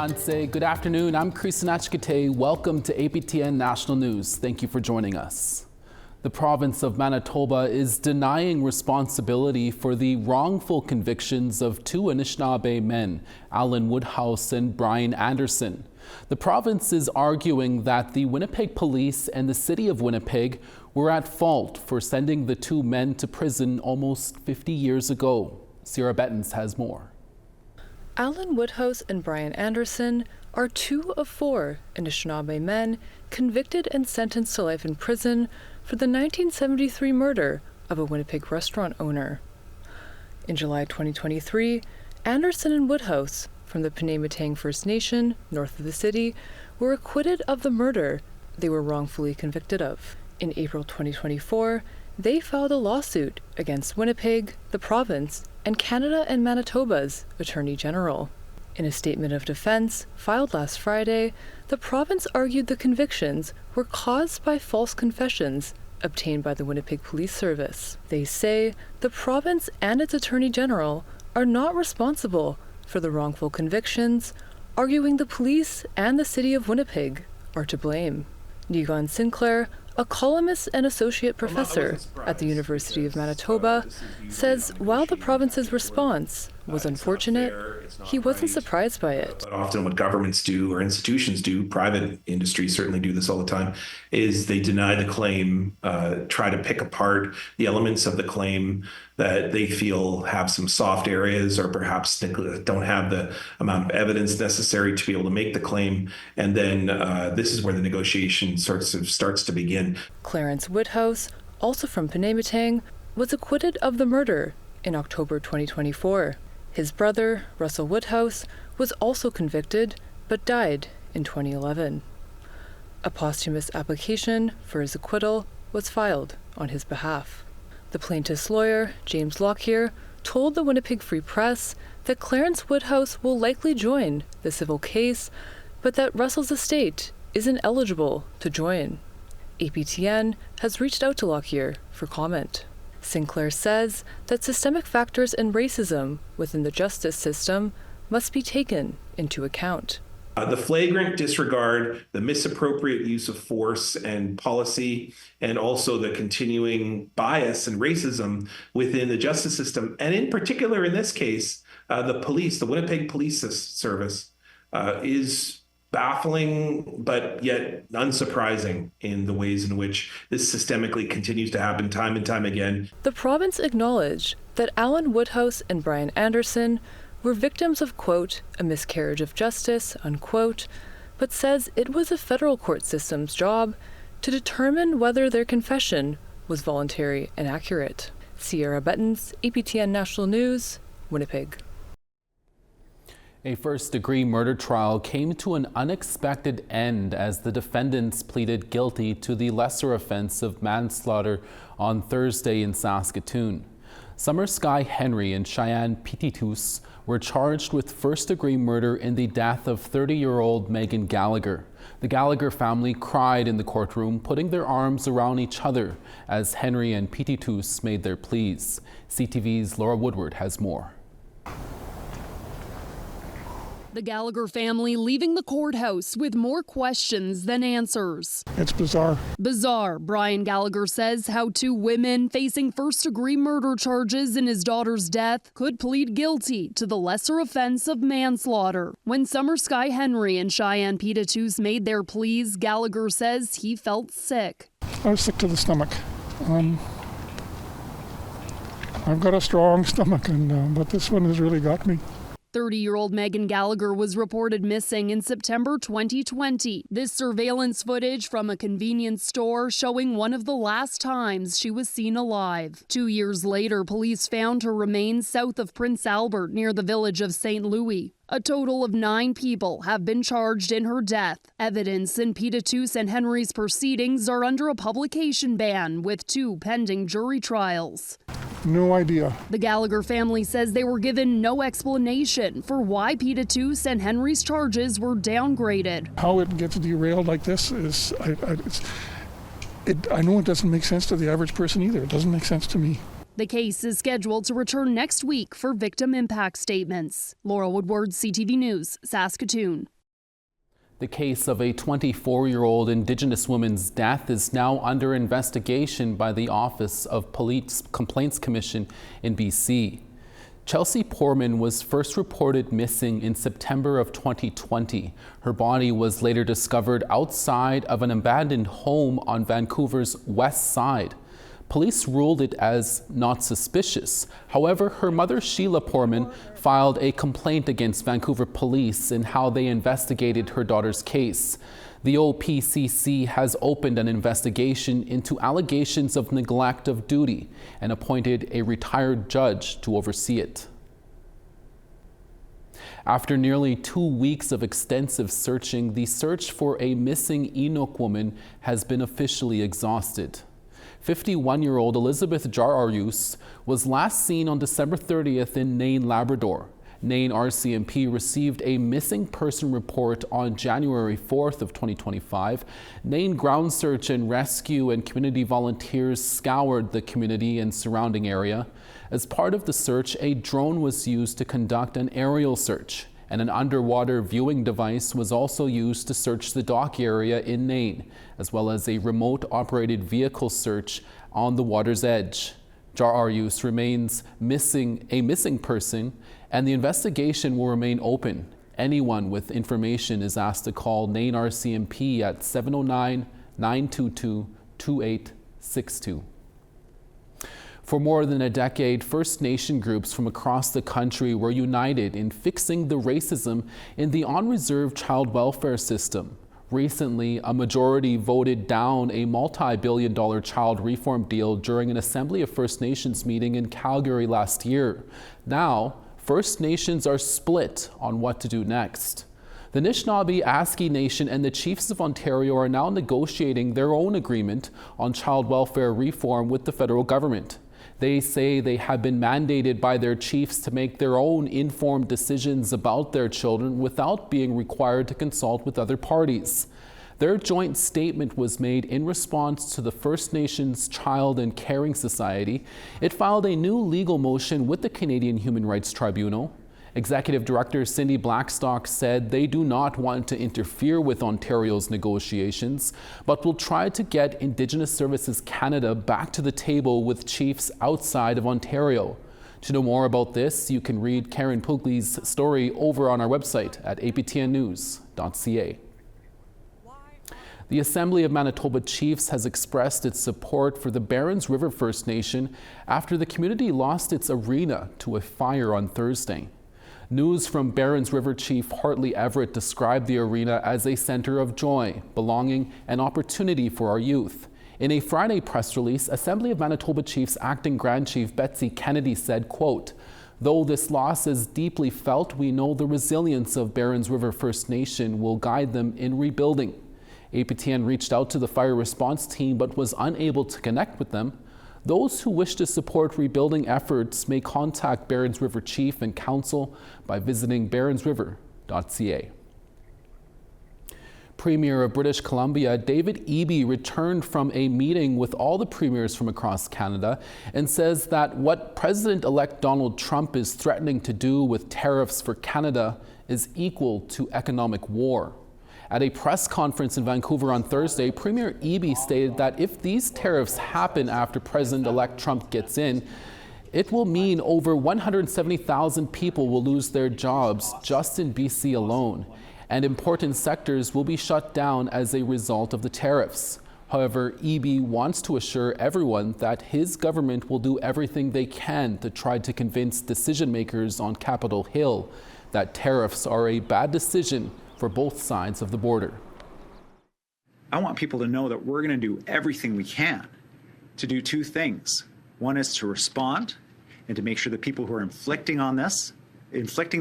Hanse. Good afternoon. I'm Chris Nachkate. Welcome to APTN National News. Thank you for joining us. The province of Manitoba is denying responsibility for the wrongful convictions of two Anishinaabe men, Alan Woodhouse and Brian Anderson. The province is arguing that the Winnipeg Police and the City of Winnipeg were at fault for sending the two men to prison almost 50 years ago. Sierra Bettens has more. Alan Woodhouse and Brian Anderson are two of four Anishinaabe men convicted and sentenced to life in prison for the 1973 murder of a Winnipeg restaurant owner. In July 2023, Anderson and Woodhouse from the Penematang First Nation, north of the city, were acquitted of the murder they were wrongfully convicted of. In April 2024, they filed a lawsuit against Winnipeg, the province, and Canada and Manitoba's Attorney General. In a statement of defense filed last Friday, the province argued the convictions were caused by false confessions obtained by the Winnipeg Police Service. They say the province and its Attorney General are not responsible for the wrongful convictions, arguing the police and the City of Winnipeg are to blame. Keon Sinclair, a columnist and associate professor at the University of Manitoba, says while the province's response was unfortunate, he wasn't surprised by it. But often what governments do or institutions do, private industries certainly do this all the time, is they deny the claim, try to pick apart the elements of the claim that they feel have some soft areas or perhaps don't have the amount of evidence necessary to be able to make the claim. And then this is where the negotiation starts to begin. Clarence Woodhouse, also from Penematang, was acquitted of the murder in October 2024. His brother, Russell Woodhouse, was also convicted but died in 2011. A posthumous application for his acquittal was filed on his behalf. The plaintiff's lawyer, James Lockyer, told the Winnipeg Free Press that Clarence Woodhouse will likely join the civil case, but that Russell's estate isn't eligible to join. APTN has reached out to Lockyer for comment. Sinclair says that systemic factors and racism within the justice system must be taken into account. The flagrant disregard, the misappropriate use of force and policy, and also the continuing bias and racism within the justice system, and in particular in this case, the Winnipeg Police Service is baffling, but yet unsurprising in the ways in which this systemically continues to happen time and time again. The province acknowledged that Alan Woodhouse and Brian Anderson were victims of, quote, a miscarriage of justice, unquote, but says it was a federal court system's job to determine whether their confession was voluntary and accurate. Sierra Bettens, APTN National News, Winnipeg. A first-degree murder trial came to an unexpected end as the defendants pleaded guilty to the lesser offence of manslaughter on Thursday in Saskatoon. Summer Sky Henry and Cheyenne Petitus were charged with first-degree murder in the death of 30-year-old Megan Gallagher. The Gallagher family cried in the courtroom, putting their arms around each other as Henry and Petitus made their pleas. CTV's Laura Woodward has more. The Gallagher family leaving the courthouse with more questions than answers. It's bizarre. Bizarre, Brian Gallagher says how two women facing first-degree murder charges in his daughter's death could plead guilty to the lesser offense of manslaughter. When Summer Sky Henry and Cheyenne Petitus made their pleas, Gallagher says he felt sick. I was sick to the stomach. I've got a strong stomach, but this one has really got me. 30-year-old Megan Gallagher was reported missing in September 2020. This surveillance footage from a convenience store showing one of the last times she was seen alive. 2 years later, police found her remains south of Prince Albert near the village of St. Louis. A total of 9 people have been charged in her death. Evidence in Petitus and Henry's proceedings are under a publication ban, with 2 pending jury trials. No idea. The Gallagher family says they were given no explanation for why Petitus and Henry's charges were downgraded. How it gets derailed like this is, I know it doesn't make sense to the average person either. It doesn't make sense to me. The case is scheduled to return next week for victim impact statements. Laura Woodward, CTV News, Saskatoon. The case of a 24-year-old Indigenous woman's death is now under investigation by the Office of Police Complaints Commission in BC. Chelsea Poorman was first reported missing in September of 2020. Her body was later discovered outside of an abandoned home on Vancouver's west side. Police ruled it as not suspicious. However, her mother, Sheila Poorman, filed a complaint against Vancouver police in how they investigated her daughter's case. The OPCC has opened an investigation into allegations of neglect of duty and appointed a retired judge to oversee it. After nearly 2 weeks of extensive searching, the search for a missing Inuk woman has been officially exhausted. 51-year-old Elizabeth Jararius was last seen on December 30th in Nain, Labrador. Nain RCMP received a missing person report on January 4th of 2025. Nain Ground Search and Rescue and community volunteers scoured the community and surrounding area. As part of the search, a drone was used to conduct an aerial search, and an underwater viewing device was also used to search the dock area in Nain, as well as a remote-operated vehicle search on the water's edge. Jararius remains a missing person, and the investigation will remain open. Anyone with information is asked to call Nain RCMP at 709-922-2862. For more than a decade, First Nation groups from across the country were united in fixing the racism in the on-reserve child welfare system. Recently, a majority voted down a multi-billion-dollar child reform deal during an Assembly of First Nations meeting in Calgary last year. Now, First Nations are split on what to do next. The Anishinaabe, Aski Nation, and the Chiefs of Ontario are now negotiating their own agreement on child welfare reform with the federal government. They say they have been mandated by their chiefs to make their own informed decisions about their children without being required to consult with other parties. Their joint statement was made in response to the First Nations Child and Caring Society. It filed a new legal motion with the Canadian Human Rights Tribunal. Executive Director Cindy Blackstock said they do not want to interfere with Ontario's negotiations, but will try to get Indigenous Services Canada back to the table with chiefs outside of Ontario. To know more about this, you can read Karen Pugley's story over on our website at aptnnews.ca. The Assembly of Manitoba Chiefs has expressed its support for the Barons River First Nation after the community lost its arena to a fire on Thursday. News from Barons River Chief Hartley Everett described the arena as a center of joy, belonging, and opportunity for our youth. In a Friday press release, Assembly of Manitoba Chiefs Acting Grand Chief Betsy Kennedy said, quote, "Though this loss is deeply felt, we know the resilience of Barons River First Nation will guide them in rebuilding." APTN reached out to the fire response team but was unable to connect with them. Those who wish to support rebuilding efforts may contact Barons River Chief and Council by visiting baronsriver.ca. Premier of British Columbia David Eby returned from a meeting with all the premiers from across Canada and says that what President-elect Donald Trump is threatening to do with tariffs for Canada is equal to economic war. At a press conference in Vancouver on Thursday, Premier Eby stated that if these tariffs happen after President-elect Trump gets in, it will mean over 170,000 people will lose their jobs just in BC alone, and important sectors will be shut down as a result of the tariffs. However, Eby wants to assure everyone that his government will do everything they can to try to convince decision makers on Capitol Hill that tariffs are a bad decision for both sides of the border. I want people to know that we're going to do everything we can to do two things. One is to respond and to make sure that people who are inflicting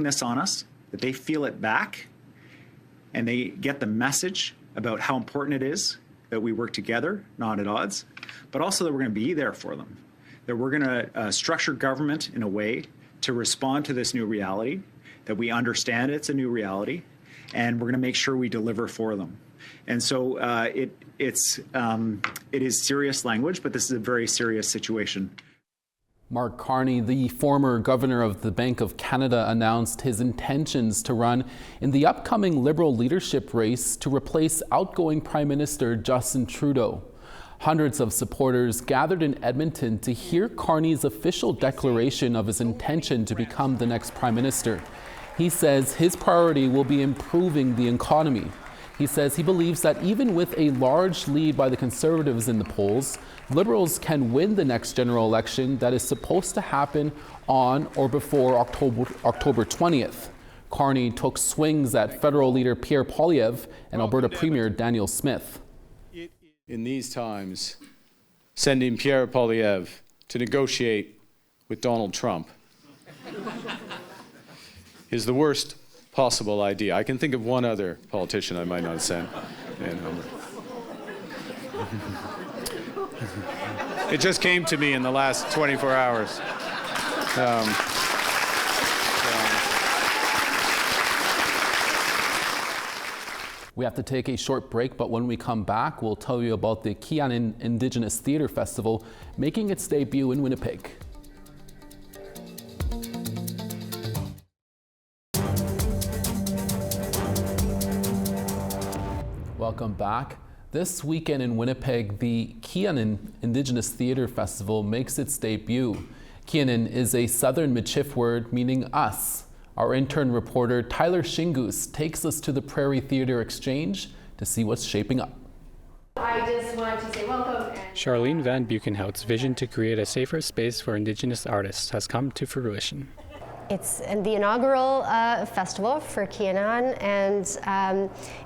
this on us, that they feel it back and they get the message about how important it is that we work together, not at odds, but also that we're going to be there for them, that we're going to structure government in a way to respond to this new reality, that we understand it's a new reality, and we're going to make sure we deliver for them. And so it is serious language, but this is a very serious situation. Mark Carney, the former governor of the Bank of Canada, announced his intentions to run in the upcoming Liberal leadership race to replace outgoing Prime Minister Justin Trudeau. Hundreds of supporters gathered in Edmonton to hear Carney's official declaration of his intention to become the next Prime Minister. He says his priority will be improving the economy. He says he believes that even with a large lead by the Conservatives in the polls, Liberals can win the next general election that is supposed to happen on or before October 20th. Carney took swings at federal leader Pierre Poilievre and Alberta Premier Daniel Smith. In these times, sending Pierre Poilievre to negotiate with Donald Trump is the worst possible idea. I can think of one other politician I might not send. It just came to me in the last 24 hours. We have to take a short break, but when we come back, we'll tell you about the Keon Indigenous Theatre Festival making its debut in Winnipeg. Welcome back. This weekend in Winnipeg, the Keon Indigenous Theatre Festival makes its debut. Keon is a southern Michif word meaning us. Our intern reporter Tyler Shingus takes us to the Prairie Theatre Exchange to see what's shaping up. I just want to say welcome. Charlene Van Buchenhout's vision to create a safer space for Indigenous artists has come to fruition. It's the inaugural festival for Keon, and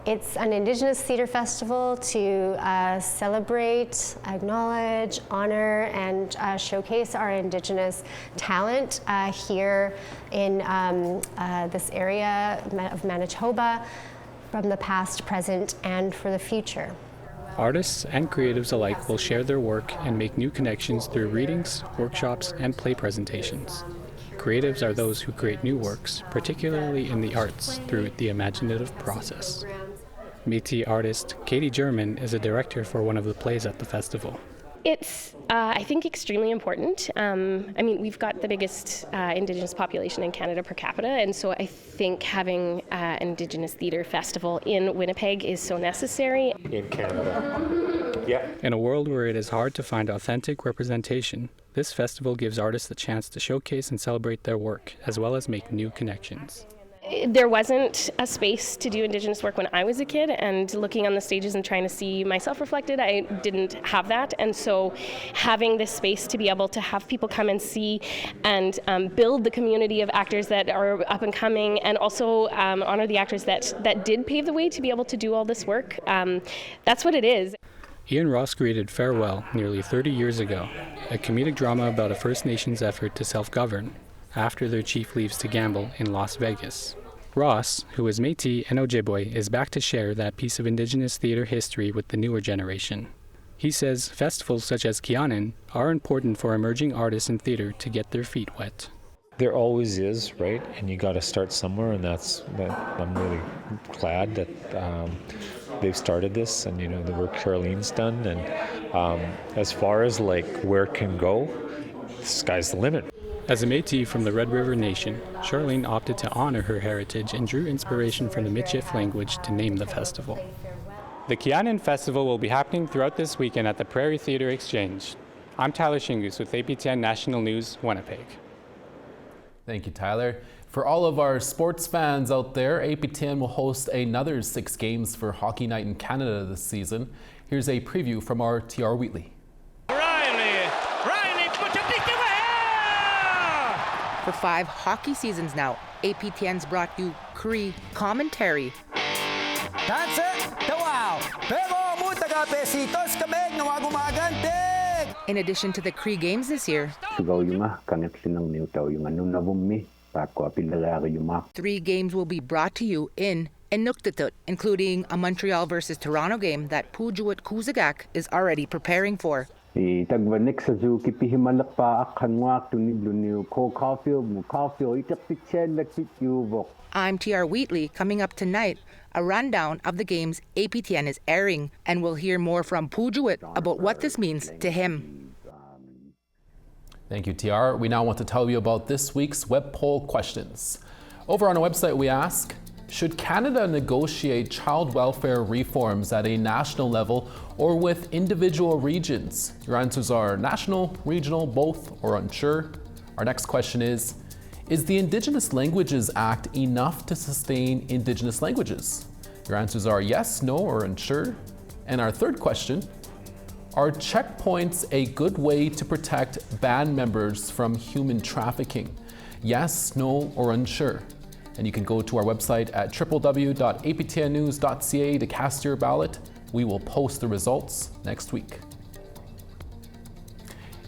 it's an Indigenous theatre festival to celebrate, acknowledge, honor, and showcase our Indigenous talent here in this area of Manitoba from the past, present, and for the future. Artists and creatives alike will share their work and make new connections through readings, workshops, and play presentations. Creatives are those who create new works, particularly in the arts, through the imaginative process. Métis artist Katie German is a director for one of the plays at the festival. It's, I think, extremely important. I mean, we've got the biggest Indigenous population in Canada per capita, and so I think having an Indigenous theatre festival in Winnipeg is so necessary. In Canada. Yeah. In a world where it is hard to find authentic representation, this festival gives artists the chance to showcase and celebrate their work, as well as make new connections. There wasn't a space to do Indigenous work when I was a kid, and looking on the stages and trying to see myself reflected, I didn't have that. And so having this space to be able to have people come and see and build the community of actors that are up and coming, and also honor the actors that did pave the way to be able to do all this work, that's what it is. Ian Ross created Farewell nearly 30 years ago, a comedic drama about a First Nations effort to self-govern after their chief leaves to gamble in Las Vegas. Ross, who is Métis and Ojibwe, is back to share that piece of Indigenous theatre history with the newer generation. He says festivals such as Keon are important for emerging artists in theatre to get their feet wet. There always is, right? And you got to start somewhere, and I'm really glad that they've started this, and the work Charlene's done. And as far as where it can go, the sky's the limit. As a Métis from the Red River Nation, Charlene opted to honor her heritage and drew inspiration from the Michif language to name the festival. The Keon Festival will be happening throughout this weekend at the Prairie Theatre Exchange. I'm Tyler Shingus with APTN National News, Winnipeg. Thank you, Tyler. For all of our sports fans out there, APTN will host another 6 games for Hockey Night in Canada this season. Here's a preview from our TR Wheatley. For 5 hockey seasons now, APTN's brought you Cree commentary. That's it! Wow! In addition to the Cree games this year, 3 games will be brought to you in Inuktitut, including a Montreal versus Toronto game that Pujuat Kuzagak is already preparing for. I'm TR Wheatley. Coming up tonight, a rundown of the games APTN is airing, and we'll hear more from Pujuat about what this means to him. Thank you, TR. We now want to tell you about this week's WebPole Questions. Over on our website, we ask, should Canada negotiate child welfare reforms at a national level or with individual regions? Your answers are national, regional, both, or unsure. Our next question is the Indigenous Languages Act enough to sustain Indigenous languages? Your answers are yes, no, or unsure. And our third question, are checkpoints a good way to protect band members from human trafficking? Yes, no, or unsure. And you can go to our website at www.aptnnews.ca to cast your ballot. We will post the results next week.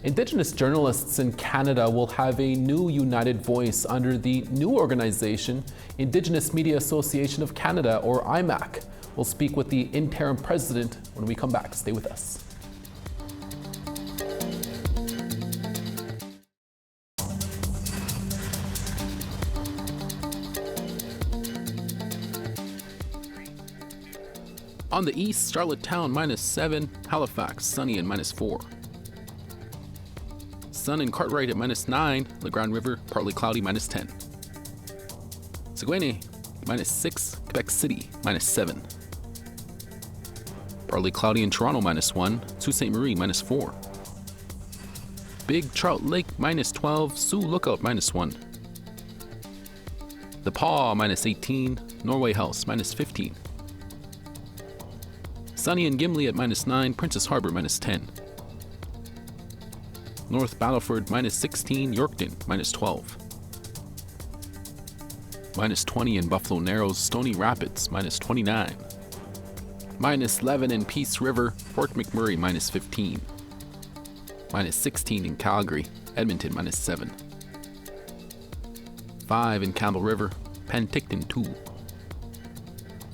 Indigenous journalists in Canada will have a new united voice under the new organization, Indigenous Media Association of Canada, or IMAC. We'll speak with the interim president when we come back. Stay with us. On the east, Charlottetown -7, Halifax sunny and -4. Sun in Cartwright at -9, La Grande River partly cloudy -10. Saguenay -6, Quebec City -7. Partly cloudy in Toronto -1, Sault Ste. Marie -4. Big Trout Lake -12, Sioux Lookout -1. The Paw -18, Norway House -15. Sunny and Gimli at -9, Princess Harbour -10. North Battleford -16, Yorkton -12. -20 in Buffalo Narrows, Stony Rapids -29. -11 in Peace River, Fort McMurray -15. -16 in Calgary, Edmonton -7. 5 in Campbell River, Penticton 2.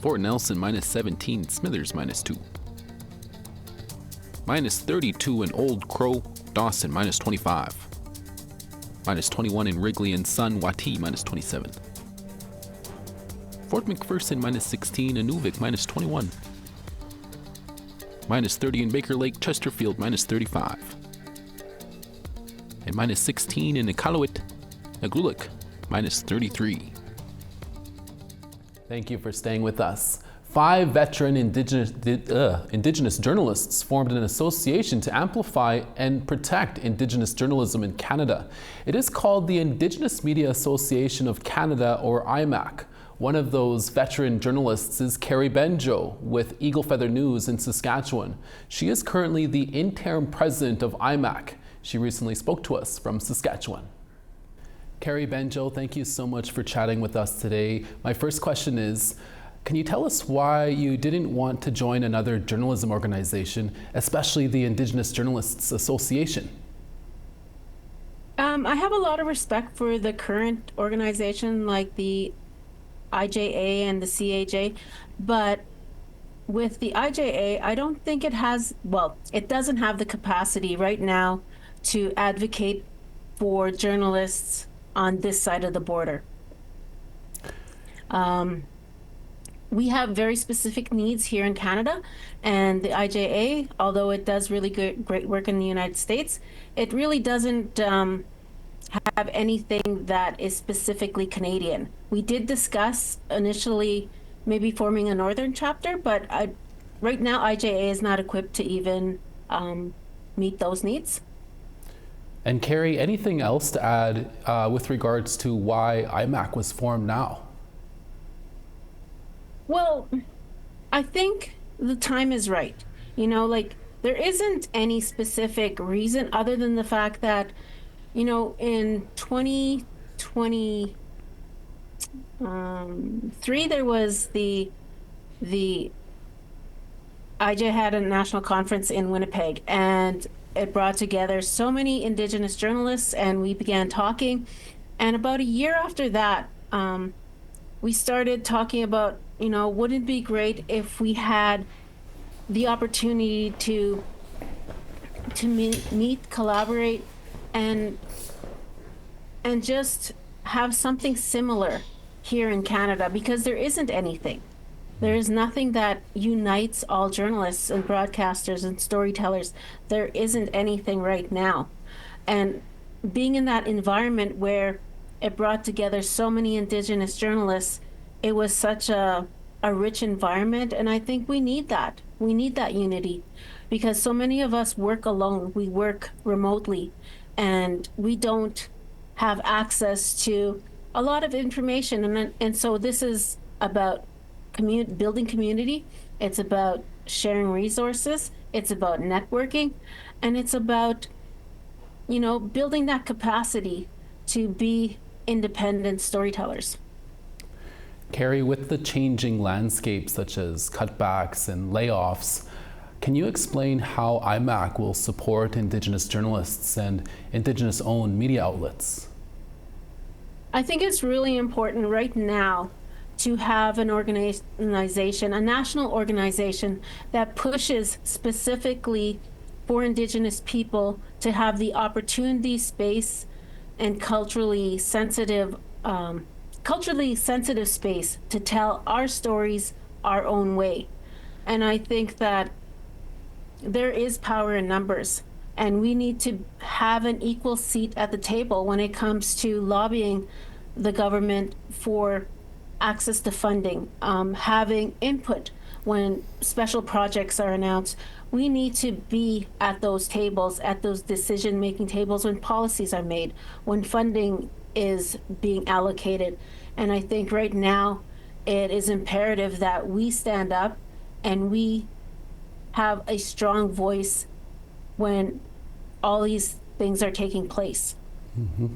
Fort Nelson -17, Smithers -2. -32 in Old Crow, Dawson -25. -21 in Wrigley and Sun, Wati -27. Fort McPherson -16, Inuvik -21. -30 in Baker Lake, Chesterfield -35. And -16 in Iqaluit, Nagluluk -33. Thank you for staying with us. 5 veteran Indigenous journalists formed an association to amplify and protect Indigenous journalism in Canada. It is called the Indigenous Media Association of Canada, or IMAC. One of those veteran journalists is Carrie Benjo with Eagle Feather News in Saskatchewan. She is currently the interim president of IMAC. She recently spoke to us from Saskatchewan. Carrie Benjo, thank you so much for chatting with us today. My first question is, can you tell us why you didn't want to join another journalism organization, especially the Indigenous Journalists Association? I have a lot of respect for the current organization like the IJA and the CAJ, but with the IJA, I don't think it has, well, it doesn't have the capacity right now to advocate for journalists on this side of the border. We have very specific needs here in Canada, and the IJA, although it does really great work in the United States, it really doesn't have anything that is specifically Canadian. We did discuss initially maybe forming a northern chapter, but right now IJA is not equipped to even meet those needs. And Carrie, anything else to add with regards to why IMAC was formed now? Well, I think the time is right. You know, like there isn't any specific reason other than the fact that, you know, in 2023 there was the IJ had a national conference in Winnipeg, and it brought together so many Indigenous journalists, and we began talking. And about a year after that, we started talking about, you know, wouldn't it be great if we had the opportunity to meet, collaborate, and just have something similar here in Canada, because there isn't anything. There is nothing that unites all journalists and broadcasters and storytellers. There isn't anything right now. And being in that environment where it brought together so many Indigenous journalists, it was such a rich environment, and I think we need that. We need that unity because so many of us work alone. We work remotely, and we don't have access to a lot of information. And so this is about building community. It's about sharing resources. It's about networking, and it's about, you know, building that capacity to be independent storytellers. Carrie, with the changing landscape such as cutbacks and layoffs, can you explain how IMAC will support Indigenous journalists and Indigenous-owned media outlets? I think it's really important right now to have an organization, a national organization that pushes specifically for Indigenous people to have the opportunity, space, and culturally sensitive space to tell our stories our own way. And I think that there is power in numbers, and we need to have an equal seat at the table when it comes to lobbying the government for access to funding, having input when special projects are announced. We need to be at those tables, at those decision-making tables when policies are made, when funding is being allocated. And I think right now it is imperative that we stand up and we have a strong voice when all these things are taking place. Mm-hmm.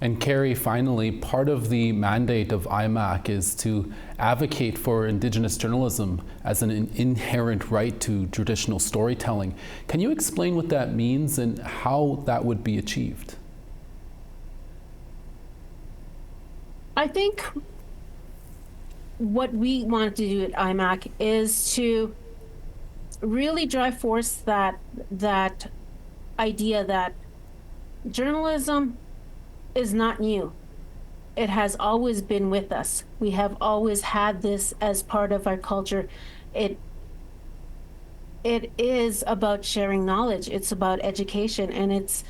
And Carrie, finally, part of the mandate of IMAC is to advocate for Indigenous journalism as an inherent right to traditional storytelling. Can you explain what that means and how that would be achieved? I think what we want to do at IMAC is to really drive forth that idea that journalism is not new. It has always been with us. We have always had this as part of our culture. It is about sharing knowledge. It's about education, and it's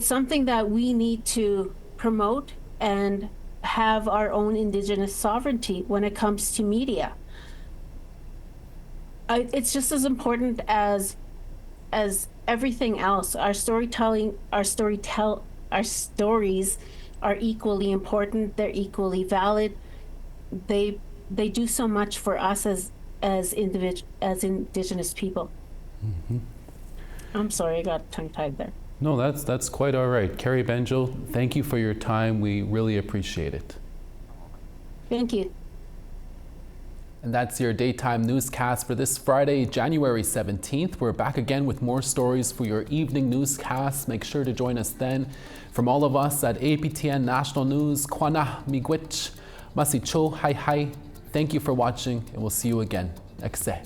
something that we need to promote and have our own Indigenous sovereignty when it comes to media. It's just as important as everything else. Our storytelling, our stories are equally important. They're equally valid. They do so much for us as Indigenous people. Mm-hmm. I'm sorry, I got tongue-tied there. No, that's quite all right. Carrie Benjo, thank you for your time. We really appreciate it. Thank you. And that's your daytime newscast for this Friday, January 17th. We're back again with more stories for your evening newscast. Make sure to join us then. From all of us at APTN National News, Kwana Miigwech, Masicho, hi hi. Thank you for watching, and we'll see you again next day.